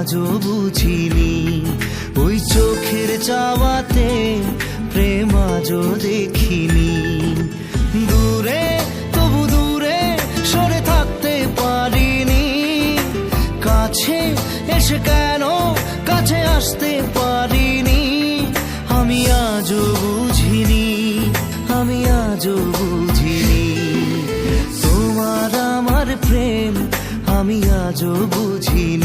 আজও বুঝিনি। ওই চোখের চাওয়াতে প্রেম আজও দেখিনি। দূরে তবু দূরে সরে থাকতে পারিনি, কাছে এসে কেন কাছে আসতে পারিনি। আমি আজও বুঝিনি, আমি আজও বুঝিনি। তোমার আমার প্রেম আমি আজও বুঝিনি।